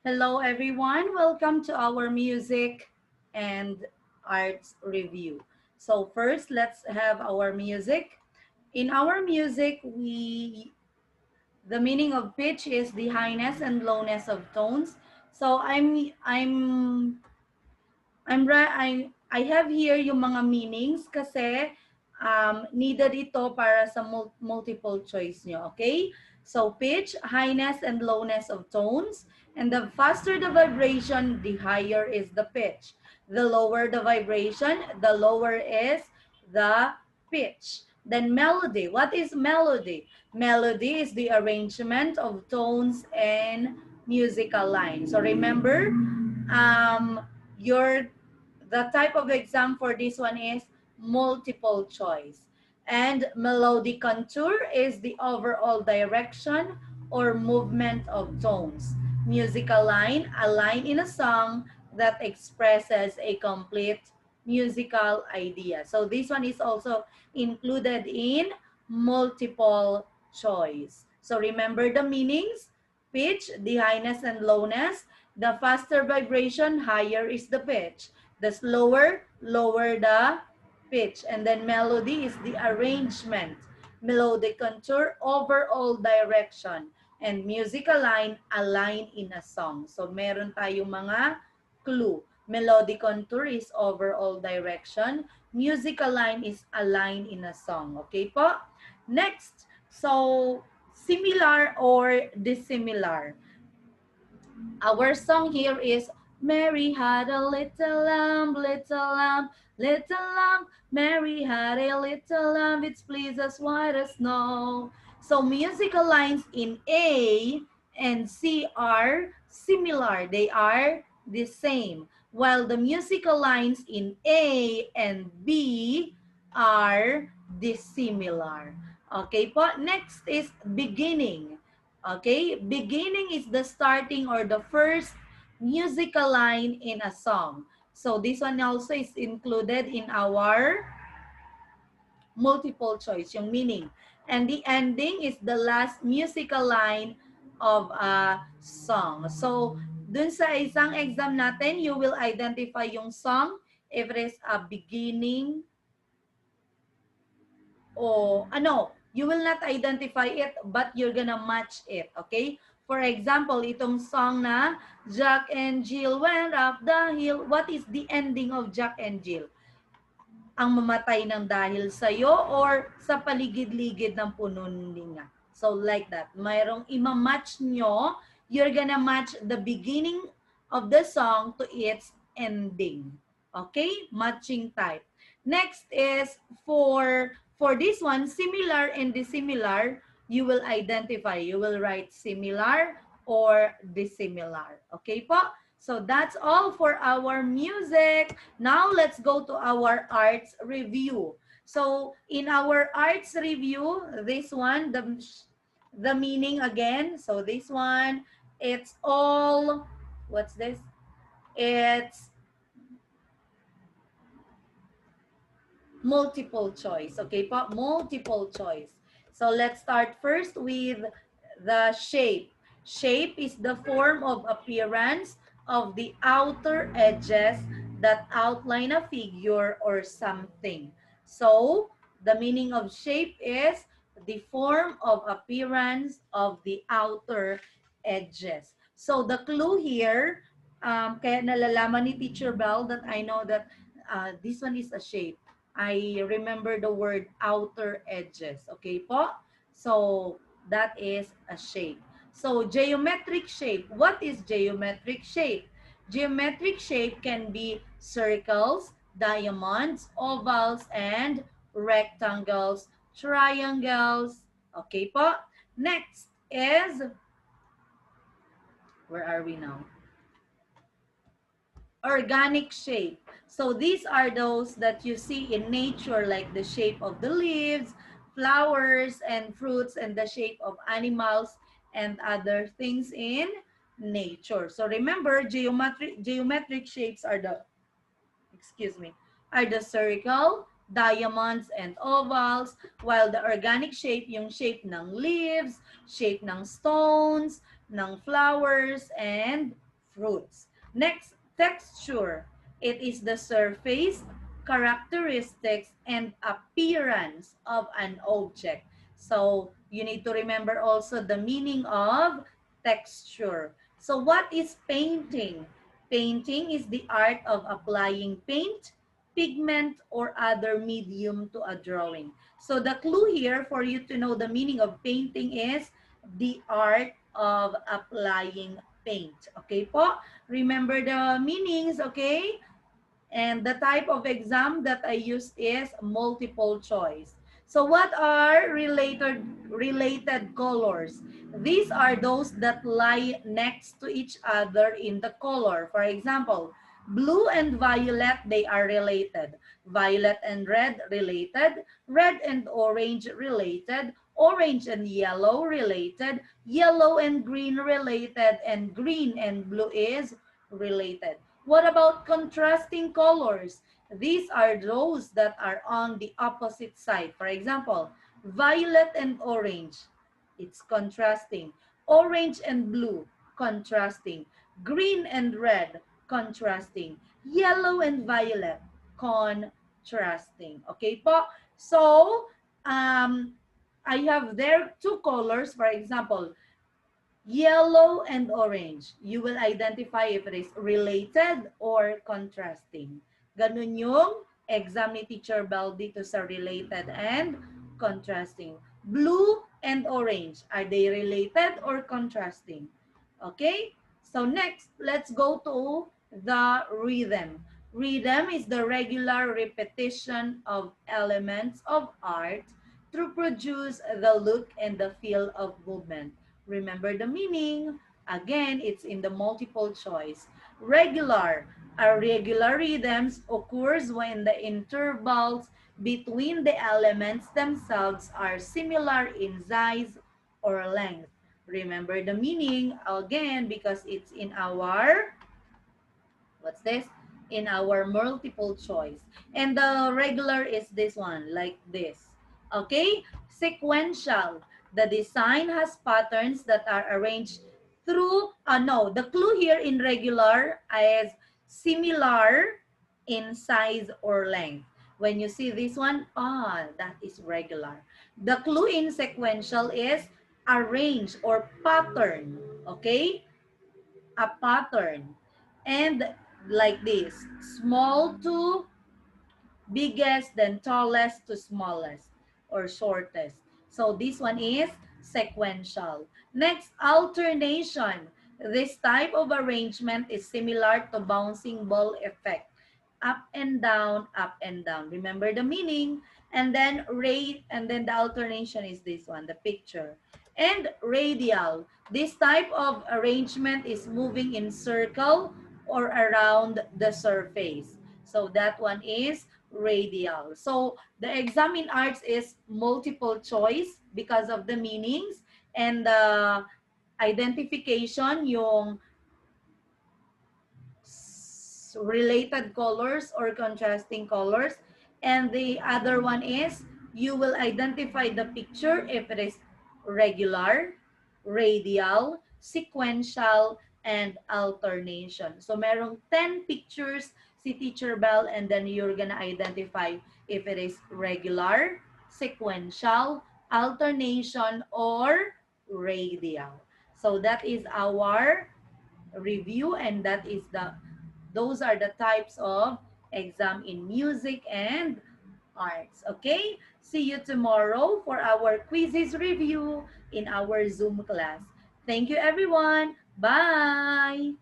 Hello everyone, welcome to our music and arts review. So first, let's have our music. In our music, the meaning of pitch is the highness and lowness of tones. So I have here yung mga meanings kasi needed ito para sa multiple choice nyo, okay? So pitch, highness and lowness of tones, and the faster the vibration, the higher is the pitch. The lower the vibration, the lower is the pitch. Then melody. What is melody? Melody is the arrangement of tones and musical lines. So remember, your the type of exam for this one is multiple choice. And melody contour is the overall direction or movement of tones. Musical line, a line in a song that expresses a complete musical idea. So this one is also included in multiple choice. So remember the meanings: pitch, the highness and lowness. The faster vibration, higher is the pitch. The slower, lower the pitch. And then melody is the arrangement. Melodic contour, overall direction. And musical line, a line in a song. So meron tayong mga clue. Melodic contour is overall direction. Musical line is a line in a song. Okay po? Next, so similar or dissimilar. Our song here is Mary had a little lamb, little lamb, little lamb. Mary had a little lamb, its fleece as white as snow. So musical lines in A and C are similar. They are the same. While the musical lines in A and B are dissimilar. Okay po, next is beginning. Okay, beginning is the starting or the first musical line in a song. So this one also is included in our multiple choice, yung meaning. And the ending is the last musical line of a song. So dun sa isang exam natin, you will identify yung song if it is a beginning o you will not identify it, but you're gonna match it, okay? For example, itong song na Jack and Jill went up the hill. What is the ending of Jack and Jill? Ang mamatay ng dahil sa'yo or sa paligid-ligid ng puno ninga. So like that. Mayroong ima-match nyo, you're gonna match the beginning of the song to its ending. Okay? Matching type. Next is for this one, similar and dissimilar, you will identify. You will write similar or dissimilar. Okay po? So that's all for our music. Now let's go to our arts review. So in our arts review, this one, the meaning again. So this one, it's all, what's this? It's multiple choice. Okay po? Multiple choice. So let's start first with the shape. Shape is the form of appearance of the outer edges that outline a figure or something. So the meaning of shape is the form of appearance of the outer edges. So the clue here, kaya nalalaman ni Teacher Bell that I know that this one is a shape. I remember the word outer edges. Okay po? So, that is a shape. So, geometric shape. What is geometric shape? Geometric shape can be circles, diamonds, ovals, and rectangles, triangles. Okay po? Next is, where are we now? Organic shape. So these are those that you see in nature, like the shape of the leaves, flowers, and fruits, and the shape of animals and other things in nature. So remember, geometric shapes are the, excuse me, are the circle, diamonds, and ovals, while the organic shape, yung shape ng leaves, shape ng stones, ng flowers, and fruits. Next, texture. It is the surface, characteristics, and appearance of an object. So you need to remember also the meaning of texture. So what is painting? Painting is the art of applying paint, pigment, or other medium to a drawing. So the clue here for you to know the meaning of painting is the art of applying paint. Okay po? Remember the meanings, okay? And the type of exam that I use is multiple choice. So what are related colors? These are those that lie next to each other in the color. For example, blue and violet, they are related. Violet and red, related. Red and orange, related. Orange and yellow, related. Yellow and green, related. And green and blue is related. What about contrasting colors? These are those that are on the opposite side. For example, violet and orange, it's contrasting. Orange and blue, contrasting. Green and red, contrasting. Yellow and violet, contrasting. Okay po? So, I have there two colors. For example, yellow and orange. You will identify if it is related or contrasting. Ganun yung exam ni Teacher Bell dito sa related and contrasting. Blue and orange, are they related or contrasting? Okay? So next, let's go to the rhythm. Rhythm is the regular repetition of elements of art to produce the look and the feel of movement. Remember the meaning. Again, it's in the multiple choice. Regular. Irregular rhythms occurs when the intervals between the elements themselves are similar in size or length. Remember the meaning again because it's in our, what's this? In our multiple choice. And the regular is this one, like this. Okay? Sequential. The design has patterns that are arranged through, no, the clue here in regular is similar in size or length. When you see this one, that is regular. The clue in sequential is arrange or pattern. Okay? A pattern. And like this, small to biggest, then tallest to smallest or shortest. So this one is sequential. Next, alternation. This type of arrangement is similar to bouncing ball effect. Up and down, up and down. Remember the meaning? And then rate, and then the alternation is this one, the picture. And radial. This type of arrangement is moving in circle or around the surface. So that one is radial. So the exam in arts is multiple choice because of the meanings, and the identification, yung related colors or contrasting colors. And the other one is you will identify the picture if it is regular, radial, sequential, and alternation. So merong 10 pictures si Teacher Bell, and then you're gonna identify if it is regular, sequential, alternation, or radial. So that is our review, and that is those are the types of exam in music and arts. Okay? See you tomorrow for our quizzes review in our Zoom class. Thank you, everyone. Bye!